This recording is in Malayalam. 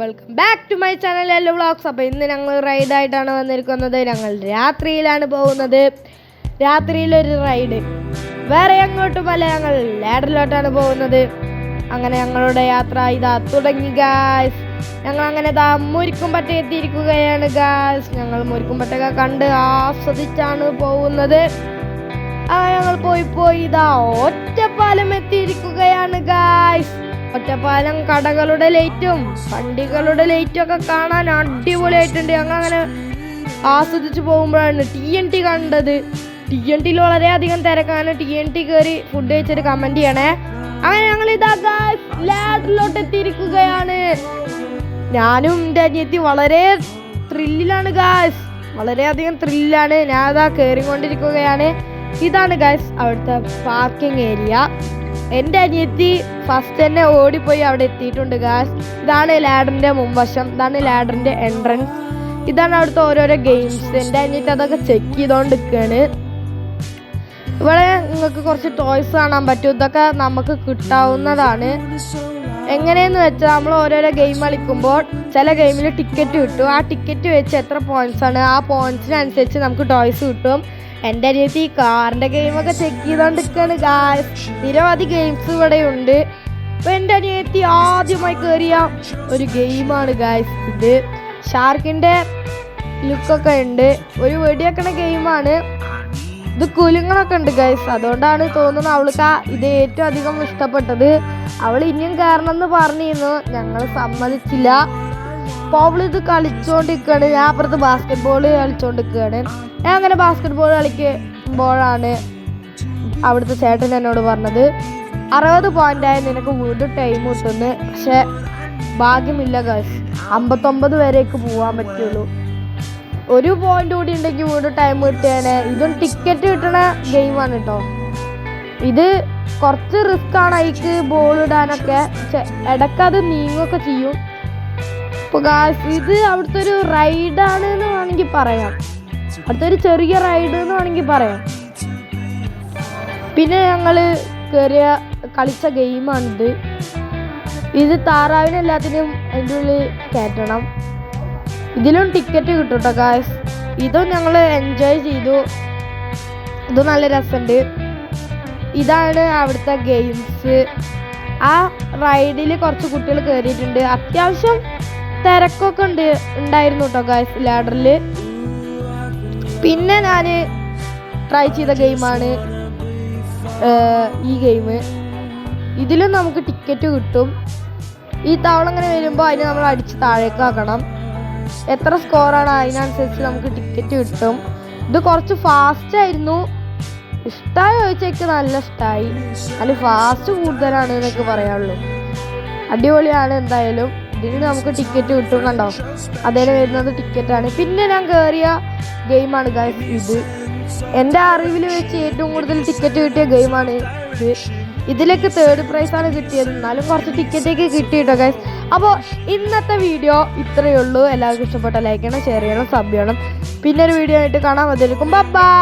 Welcome back to my channel yellow vlogs. അപ്പോൾ ഇന്ന് ഞങ്ങൾ റൈഡായിട്ടാണ് വന്നിരിക്കുന്നത്. ഞങ്ങൾ രാത്രിയിലാണ് പോകുന്നത്. രാത്രിയിലൊരു റൈഡ്, വേറെ എങ്ങോട്ടുമല്ല, ഞങ്ങൾ ലാഡറിലോട്ടാണ് പോകുന്നത്. അങ്ങനെ ഞങ്ങളുടെ യാത്ര ഇതാ തുടങ്ങി ഗായ്സ്. ഞങ്ങൾ അങ്ങനെ ഇതാ മുരിക്കുംപറ്റ എത്തിയിരിക്കുകയാണ് ഗായ്സ്. ഞങ്ങൾ മുരിക്കുംപറ്റൊക്കെ കണ്ട് ആസ്വദിച്ചാണ് പോകുന്നത്. ഞങ്ങൾ പോയി ഇതാ ഒറ്റപ്പാലം എത്തിയിരിക്കുകയാണ് ഗായ്സ്. ഒറ്റപ്പാലം കടകളുടെ ലൈറ്റും വണ്ടികളുടെ ലൈറ്റും ഒക്കെ കാണാൻ അടിപൊളിയായിട്ടുണ്ട്. ഞങ്ങൾ അങ്ങനെ ആസ്വദിച്ച് പോകുമ്പോഴാണ് TNT കണ്ടത്. TNTയിൽ വളരെയധികം തിരക്കാണ്. TNT കയറി ഫുഡ് കഴിച്ചിട്ട് കമൻറ്റ് ചെയ്യണേ. അങ്ങനെ ഞങ്ങൾ ഇതാ ഗായ്സ് ലാഡറിലോട്ട് എത്തിയിരിക്കുകയാണ്. ഞാനും എൻ്റെ അനിയത്തി വളരെ ത്രില്ലിലാണ് ഗായ്സ്, വളരെയധികം ത്രില്ലാണ്. ഞാൻ അതാ കയറിക്കൊണ്ടിരിക്കുകയാണ്. ഇതാണ് ഗായ്സ് അവിടുത്തെ പാർക്കിംഗ് ഏരിയ. എൻ്റെ അനിയത്തി ഫസ്റ്റ് തന്നെ ഓടിപ്പോയി അവിടെ എത്തിയിട്ടുണ്ട് ഗായ്സ്. ഇതാണ് ലാഡറിൻ്റെ മുൻവശം, ഇതാണ് ലാഡറിൻ്റെ എൻട്രൻസ്, ഇതാണ് അവിടുത്തെ ഓരോരോ ഗെയിംസ്. എൻ്റെ അനിയത്തി അതൊക്കെ ചെക്ക് ചെയ്തുകൊണ്ട് നിൽക്കുകയാണ്. ഇവിടെ നിങ്ങൾക്ക് കുറച്ച് ടോയ്സ് കാണാൻ പറ്റും. ഇതൊക്കെ നമുക്ക് കിട്ടാവുന്നതാണ്. എങ്ങനെയെന്ന് വെച്ചാൽ നമ്മൾ ഓരോരോ ഗെയിം കളിക്കുമ്പോൾ ചില ഗെയിമിൽ ടിക്കറ്റ് കിട്ടും. ആ ടിക്കറ്റ് വെച്ച് എത്ര പോയിന്റ്സ് ആണ്, ആ പോയിന്റ്സിനനുസരിച്ച് നമുക്ക് ടോയ്സ് കിട്ടും. എൻ്റെ അനിയത്തി ഈ കാറിൻ്റെ ഗെയിമൊക്കെ ചെക്ക് ചെയ്തുകൊണ്ടിരിക്കുകയാണ് ഗായ്സ്. നിരവധി ഗെയിംസ് ഇവിടെ ഉണ്ട്. അപ്പോൾ എൻ്റെ അനിയത്തി ആദ്യമായി കയറിയ ഒരു ഗെയിമാണ് ഗായ്സ് ഇത്. ഷാർക്കിൻ്റെ ലുക്കൊക്കെ ഉണ്ട്. ഒരു വെടിവെക്കണ ഗെയിമാണ് ഇത്. കുലുങ്ങളൊക്കെ ഉണ്ട് ഗൈസ്. അതുകൊണ്ടാണ് തോന്നുന്നത് അവൾക്ക് ഇത് ഏറ്റവും അധികം ഇഷ്ടപ്പെട്ടത്. അവൾ ഇനിയും കയറണമെന്ന് പറഞ്ഞിരുന്നു, ഞങ്ങൾ സമ്മതിച്ചില്ല. അപ്പോൾ അവൾ ഇത് കളിച്ചുകൊണ്ടിരിക്കുകയാണ്. ഞാൻ അപ്പുറത്ത് ബാസ്കറ്റ് ബോൾ കളിച്ചുകൊണ്ടിരിക്കുകയാണ്. ഞാൻ അങ്ങനെ ബാസ്കറ്റ് ബോൾ കളിക്കുമ്പോഴാണ് അവിടുത്തെ ചേട്ടൻ എന്നോട് പറഞ്ഞത് 60 പോയിൻ്റായി നിനക്ക് വീണ്ടും ടൈം കിട്ടുന്നു. പക്ഷെ ഭാഗ്യമില്ല ഗൈസ്, 59 വരേക്ക് പോകാൻ പറ്റുള്ളൂ. ഒരു പോയിന്റ് കൂടി ഉണ്ടെങ്കിൽ വീണ്ടും ടൈം കിട്ടിയാനെ. ഇതും ടിക്കറ്റ് കിട്ടണ ഗെയിമാണ് കേട്ടോ. ഇത് കുറച്ച് റിസ്ക് ആണ് അതിക്ക് ബോൾ ഇടാനൊക്കെ. ഇടയ്ക്കത് നീങ്ങുകയൊക്കെ ചെയ്യും. അപ്പോൾ ഗായ്സ് ഇത് അവിടുത്തെ ഒരു റൈഡാണ് എന്ന് വേണമെങ്കിൽ പറയാം. അവിടുത്തെ ഒരു ചെറിയ റൈഡ് എന്ന് വേണമെങ്കിൽ പറയാം. പിന്നെ ഞങ്ങൾ കളിച്ച ഗെയിമാണിത്. ഇത് താറാവിന് എല്ലാത്തിനും അതിൻ്റെ ഉള്ളിൽ കയറ്റണം. ഇതിലും ടിക്കറ്റ് കിട്ടും കേട്ടോ ഗായ്സ്. ഇതും ഞങ്ങൾ എൻജോയ് ചെയ്തു. ഇത് നല്ല രസമുണ്ട്. ഇതാണ് അവിടുത്തെ ഗെയിംസ്. ആ റൈഡിൽ കുറച്ച് കുട്ടികൾ കയറിയിട്ടുണ്ട്. അത്യാവശ്യം തിരക്കൊക്കെ ഉണ്ടായിരുന്നു കേട്ടോ ഗായ്സ് ലാഡറിൽ. പിന്നെ ഞാൻ ട്രൈ ചെയ്ത ഗെയിമാണ് ഈ ഗെയിം. ഇതിലും നമുക്ക് ടിക്കറ്റ് കിട്ടും. ഈ തവള ഇങ്ങനെ വരുമ്പോൾ അതിന് നമ്മൾ അടിച്ച് താഴേക്ക് ആക്കണം. എത്ര സ്കോറാണ് അതിനനുസരിച്ച് നമുക്ക് ടിക്കറ്റ് കിട്ടും. ഇത് കുറച്ച് ഫാസ്റ്റ് ആയിരുന്നു. ഇഷ്ടമായി ചോദിച്ചേക്ക് നല്ല ഇഷ്ടമായി. അതിൽ ഫാസ്റ്റ് കൂടുതലാണ് എന്നൊക്കെ പറയാനുള്ളൂ. അടിപൊളിയാണ് എന്തായാലും. ഇതിന് നമുക്ക് ടിക്കറ്റ് കിട്ടും. കണ്ടോ, അതേലെ വരുന്നത് ടിക്കറ്റാണ്. പിന്നെ ഞാൻ കയറിയ ഗെയിമാണ് ഗൈസ് ഇത്. എൻ്റെ അറിവിൽ വെച്ച് ഏറ്റവും കൂടുതൽ ടിക്കറ്റ് കിട്ടിയ ഗെയിമാണ് ഇത്. ഇതിലേക്ക് 3rd പ്രൈസാണ് കിട്ടിയത്. എന്നാലും കുറച്ച് ടിക്കറ്റൊക്കെ കിട്ടി കേട്ടോ ഗൈസ്. അപ്പോൾ ഇന്നത്തെ വീഡിയോ ഇത്രയേ ഉള്ളൂ. എല്ലാവർക്കും ഇഷ്ടപ്പെട്ട ലൈക്ക് ചെയ്യണം, ഷെയർ ചെയ്യണം, സബ് ചെയ്യണം. പിന്നെ ഒരു വീഡിയോ ആയിട്ട് കാണാം. അതിലേക്കും ബൈ.